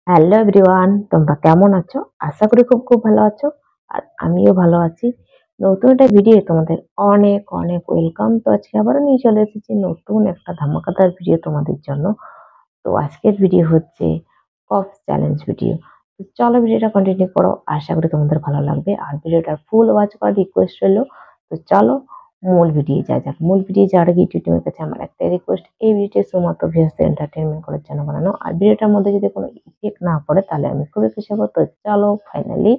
Hello everyone, তোমরা কেমন আছো? আশা করি খুব খুব ভালো আছো। আর আমিও ভালো আছি। নতুন একটা ভিডিও তোমাদের অনেক অনেক ওয়েলকাম। তো আজকে আবারও নিয়ে চলে এসেছি নতুন একটা ধামাকাদার ভিডিও তোমাদের জন্য। তো আজকের ভিডিও হচ্ছে কফ চ্যালেঞ্জ ভিডিও। তো চলো ভিডিওটা কন্টিনিউ করো, আশা করি তোমাদের ভালো লাগবে। আর ভিডিওটা ফুল ওয়াচ করার রিকোয়েস্ট রইলো। তো চলো মূল ভিডিও যাওয়া যাক। মূল ভিডিও যাওয়ার আগে ইউটিউবের কাছে আমার একটাই রিকোয়েস্ট, এই ভিডিওটি শুধুমাত্র ভিউয়ার্সদের এন্টারটেনমেন্ট করার জন্য বানানো। আর ভিডিওটার মধ্যে যদি কোনো ইফেক্ট না পড়ে তাহলে আমি খুবই খুশি হবো। তো চলো ফাইনালি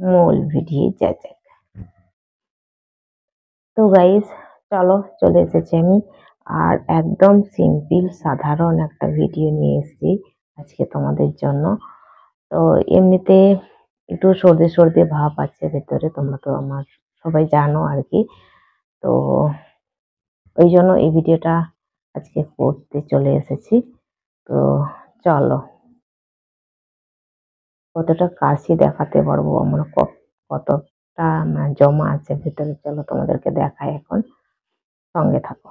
মূল ভিডিও যাওয়া যাক। তো গাইস চলো চলে এসেছি আমি। আর একদম সিম্পল সাধারণ একটা ভিডিও নিয়ে এসেছি আজকে তোমাদের জন্য। তো এমনিতে একটু সর্দি সর্দি ভাব আছে ভেতরে, তোমরা তো আমার সবাই জানো আর কি। তো ওই জন্য এই ভিডিওটা আজকে করতে চলে এসেছি। তো চলো কতটা কাশি দেখাতে পারবো আমরা, কতটা জমা আছে ভেতরে, চলো তোমাদেরকে দেখাই এখন, সঙ্গে থাকো।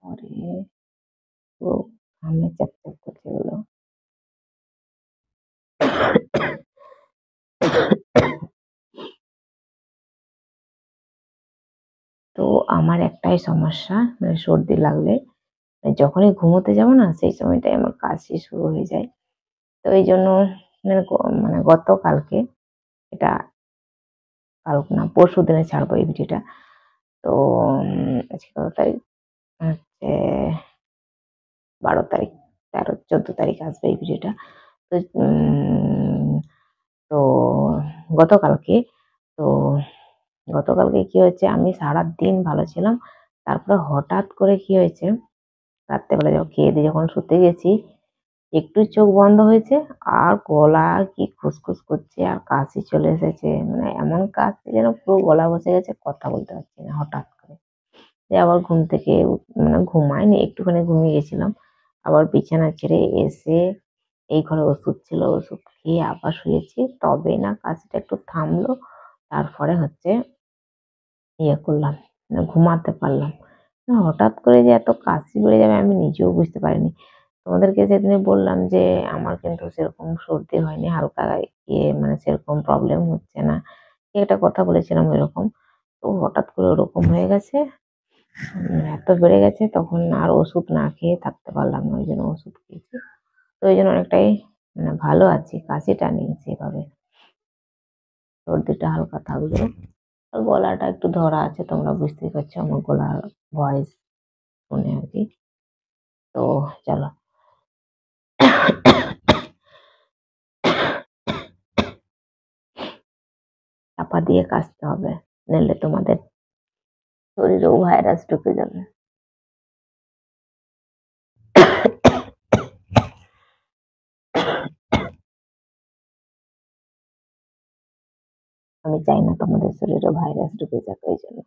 আরে ও আমি চ্যাপচ্যাপ করছে এগুলো। তো আমার একটাই সমস্যা, মানে সর্দি লাগলে যখনই ঘুমোতে যাবো না সেই সময়টাই আমার কাশি শুরু হয়ে যায়। তো এই জন্য মানে গতকালকে, এটা কাল না পরশু দিনে ছাড়বো এই ভিডিওটা। তো আজকে কত তারিখ, হচ্ছে 12 তারিখ, 13 14 তারিখ আসবে এই ভিডিওটা। তো তো গতকালকে, তো গতকালকে কি হয়েছে, আমি সারাদিন ভালো ছিলাম। তারপরে হঠাৎ করে কি হয়েছে, রাত্রেবেলা যখন খেয়ে দিয়ে যখন শুতে গেছি, একটু চোখ বন্ধ হয়েছে আর গলা কি খুসখুস করছে আর কাশি চলে এসেছে। মানে এমন কাশি যেন পুরো গলা বসে গেছে, কথা বলতে পারছি না হঠাৎ করে। দিয়ে আবার ঘুম থেকে মানে ঘুমাইনি, একটুখানি ঘুমিয়ে গেছিলাম। আবার বিছানা ছেড়ে এসে এই ঘরে ওষুধ ছিল, ওষুধ খেয়ে আবার শুয়েছি, তবে না কাশিটা একটু থামলো। তারপরে হচ্ছে করলাম, মানে ঘুমাতে পারলাম। হঠাৎ করে যে এত কাশি বেড়ে যাবে আমি নিজেও বুঝতে পারিনি। তোমাদেরকে সেদিনে বললাম যে আমার কিন্তু সেরকম সর্দি হয়নি, হালকা মানে সেরকম প্রবলেম হচ্ছে না, কি একটা কথা বলেছিলাম এরকম। তো হঠাৎ করে ওরকম হয়ে গেছে, এত বেড়ে গেছে, তখন আর ওষুধ না খেয়ে থাকতে পারলাম না, ওই জন্য ওষুধ খেয়েছি। তো ওই জন্য অনেকটাই মানে ভালো আছি, কাশিটা নেই সেভাবে, সর্দিটা হালকা থাকলেও। আর গলাটা একটু ধরা আছে, তোমরা বুঝতেই পারছো আমার গলার ভয়েস শুনে আর কি। তো চলো চাপা দিয়ে কাশতে হবে, নাহলে তোমাদের শরীরেও ভাইরাস ঢুকে যাবে। আমি চাই না তোমাদের শরীরে ভাইরাস ঢুকে যাক, ওই জন্য।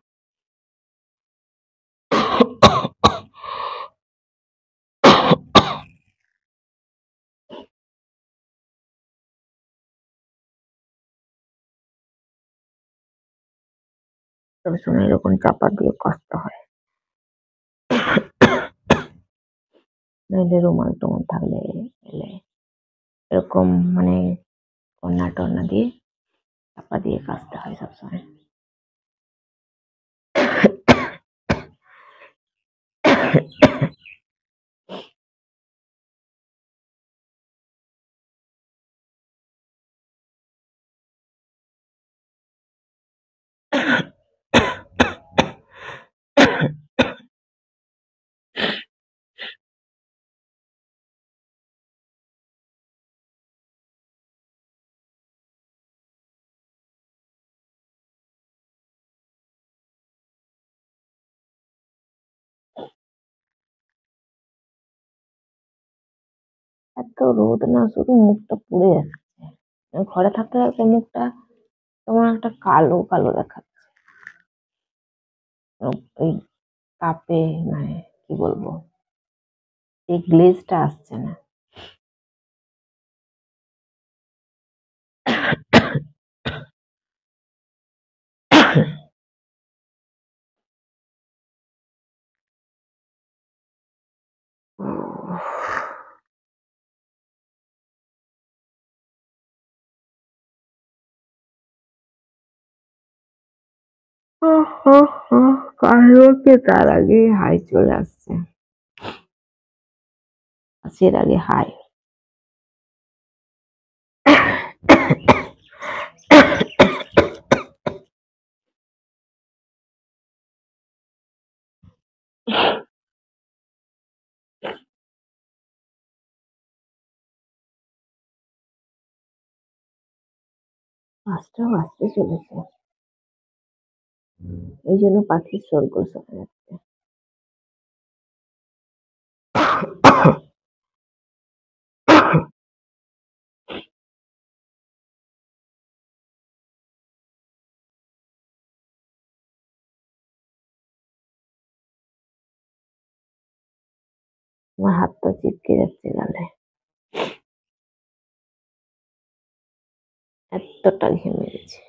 সবসময় এরকম চাপা দিয়ে কাশতে হয়, নইলে রুমাল টুমাল থাকলে এলে এরকম মানে কন্যা টন্না দিয়ে চাপা দিয়ে কাশতে হয় সবসময়। এত রোদ না, শুধু মুখটা পুড়ে যাচ্ছে। ঘরে থাকতে থাকতে মুখটা কেমন একটা কালো কালো দেখাচ্ছে। কাপে মানে কি বলবো, এই গ্লেজটা আসছে না। কালকে তার আগে হাই চলে আসছে, এর আগে হাই। পাঁচটা বাজতে চলেছে, ওই জন্য পাখির শোরগোল শোনা যাচ্ছে। আমার হাতটা চিপকে যাচ্ছে গালে, এতটা ঘেমে গেছে।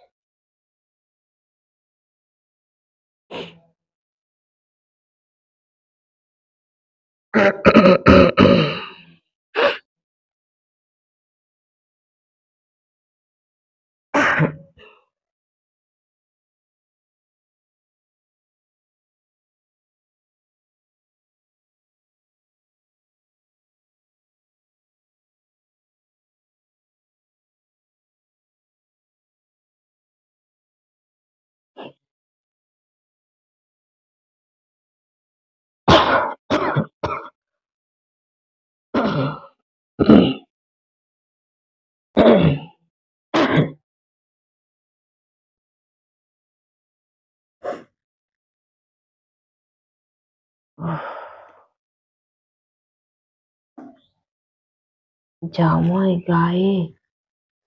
জামায় গায়ে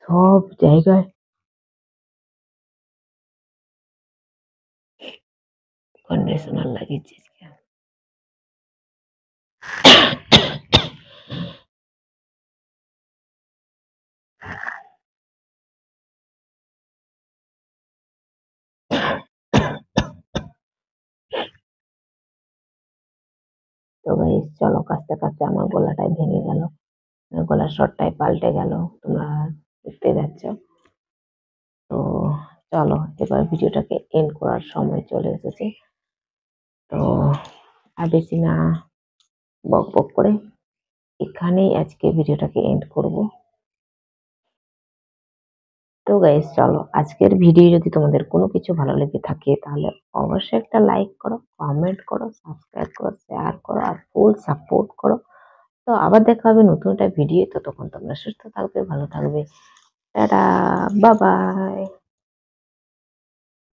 সব জায়গায় কন্ডিশনার লাগিয়েছি। তো গাইস চলো, কাঁচতে কাঁচতে আমার গলাটাই ভেঙে গেল, গলার স্বরটাই পাল্টে গেল, তোমরা দেখতে যাচ্ছ। তো চলো এবার ভিডিওটাকে এন্ড করার সময় চলে এসেছে। তো আর বেশি না বক বক করে এখানেই আজকে ভিডিওটাকে এন্ড করব। তো গাইস চলো, আজকের ভিডিও যদি তোমাদের কোনো কিছু ভালো লেগে থাকে তাহলে অবশ্যই একটা লাইক করো, কমেন্ট করো, সাবস্ক্রাইব করো, শেয়ার করো আর ফুল সাপোর্ট করো। তো আবার দেখা হবে নতুন একটা ভিডিও। ততক্ষণ তোমরা সুস্থ থাকবে, ভালো থাকবে। Tata, bye bye.